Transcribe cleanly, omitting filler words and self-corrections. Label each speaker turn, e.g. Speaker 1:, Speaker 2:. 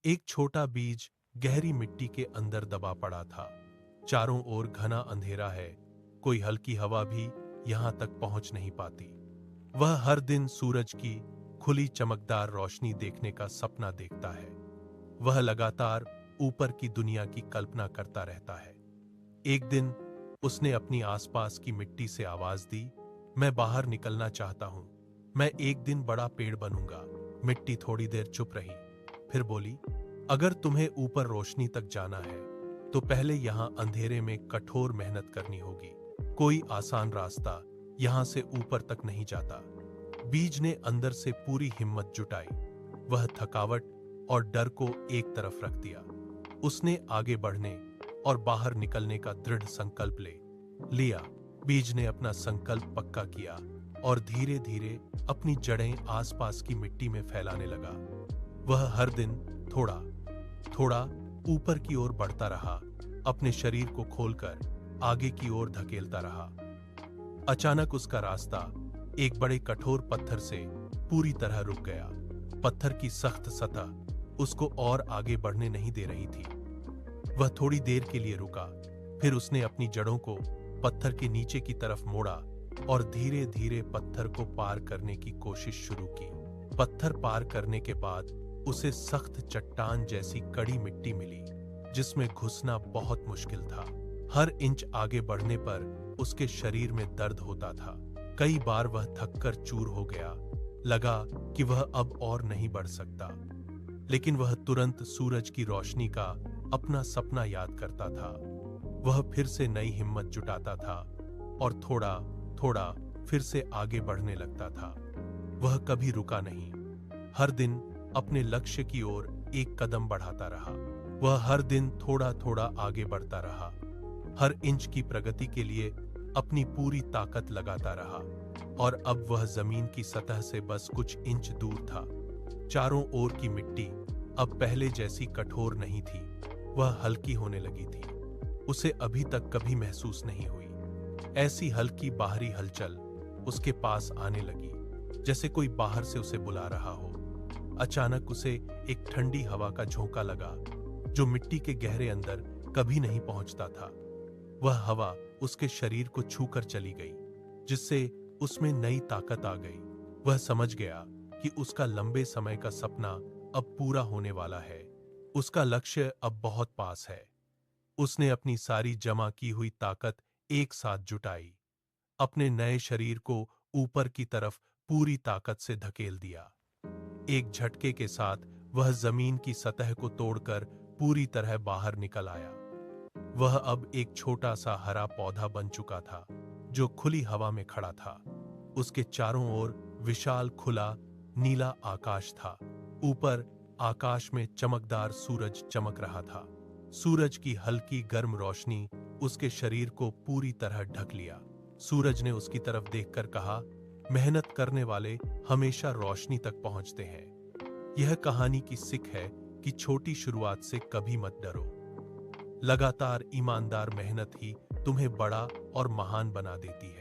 Speaker 1: एक छोटा बीज गहरी मिट्टी के अंदर दबा पड़ा था। चारों ओर घना अंधेरा है, कोई हल्की हवा भी यहां तक पहुंच नहीं पाती। वह हर दिन सूरज की खुली चमकदार रोशनी देखने का सपना देखता है। वह लगातार ऊपर की दुनिया की कल्पना करता रहता है। एक दिन उसने अपनी आसपास की मिट्टी से आवाज दी, मैं बाहर निकलना चाहता हूं, मैं एक दिन बड़ा पेड़ बनूंगा। मिट्टी थोड़ी देर चुप रही, फिर बोली, अगर तुम्हें ऊपर रोशनी तक जाना है तो पहले यहां अंधेरे में कठोर मेहनत करनी होगी। कोई आसान रास्ता यहां से ऊपर तक नहीं जाता। बीज ने अंदर से पूरी हिम्मत जुटाई। वह थकावट और डर को एक तरफ रख दिया। उसने आगे बढ़ने और बाहर निकलने का दृढ़ संकल्प लिया। बीज ने अपना संकल्प पक्का किया और धीरे धीरे अपनी जड़ें आसपास की मिट्टी में फैलाने लगा। वह हर दिन थोड़ा थोड़ा ऊपर की ओर बढ़ता रहा, अपने शरीर को खोलकर आगे की ओर धकेलता रहा। अचानक उसका रास्ता एक बड़े कठोर पत्थर से पूरी तरह रुक गया। पत्थर की सख्त सतह उसको और आगे बढ़ने नहीं दे रही थी। वह थोड़ी देर के लिए रुका, फिर उसने अपनी जड़ों को पत्थर के नीचे की तरफ मोड़ा और धीरे धीरे पत्थर को पार करने की कोशिश शुरू की। पत्थर पार करने के बाद उसे सख्त चट्टान जैसी कड़ी मिट्टी मिली, जिसमें घुसना बहुत मुश्किल था। हर इंच आगे बढ़ने पर उसके शरीर में दर्द होता था। कई बार वह थककर चूर हो गया, लगा कि वह अब और नहीं बढ़ सकता। लेकिन वह तुरंत सूरज की रोशनी का अपना सपना याद करता था। वह फिर से नई हिम्मत जुटाता था और थोड़ा थोड़ा फिर से आगे बढ़ने लगता था। वह कभी रुका नहीं, हर दिन अपने लक्ष्य की ओर एक कदम बढ़ाता रहा। वह हर दिन थोड़ा थोड़ा आगे बढ़ता रहा, हर इंच की प्रगति के लिए अपनी पूरी ताकत लगाता रहा। और अब वह जमीन की सतह से बस कुछ इंच दूर था। चारों ओर की मिट्टी अब पहले जैसी कठोर नहीं थी, वह हल्की होने लगी थी। उसे अभी तक कभी महसूस नहीं हुई। ऐसी हल्की बाहरी हलचल उसके पास आने लगी, जैसे कोई बाहर से उसे बुला रहा हो। अचानक उसे एक ठंडी हवा का झोंका लगा, जो मिट्टी के गहरे अंदर कभी नहीं पहुंचता था। वह हवा उसके शरीर को छूकर चली गई, जिससे उसमें नई ताकत आ गई। वह समझ गया कि उसका लंबे समय का सपना अब पूरा होने वाला है। उसका लक्ष्य अब बहुत पास है। उसने अपनी सारी जमा की हुई ताकत एक साथ जुटाई, अपने नए शरीर को ऊपर की तरफ पूरी ताकत से धकेल दिया। एक झटके के साथ वह जमीन की सतह को तोड़कर पूरी तरह बाहर निकल आया। वह अब एक छोटा सा हरा पौधा बन चुका था, जो खुली हवा में खड़ा था। उसके चारों ओर विशाल खुला नीला आकाश था। ऊपर आकाश में चमकदार सूरज चमक रहा था। सूरज की हल्की गर्म रोशनी उसके शरीर को पूरी तरह ढक लिया। सूरज ने उसकी तरफ देखकर कहा, मेहनत करने वाले हमेशा रोशनी तक पहुंचते हैं। यह कहानी की सीख है कि छोटी शुरुआत से कभी मत डरो। लगातार ईमानदार मेहनत ही तुम्हें बड़ा और महान बना देती है।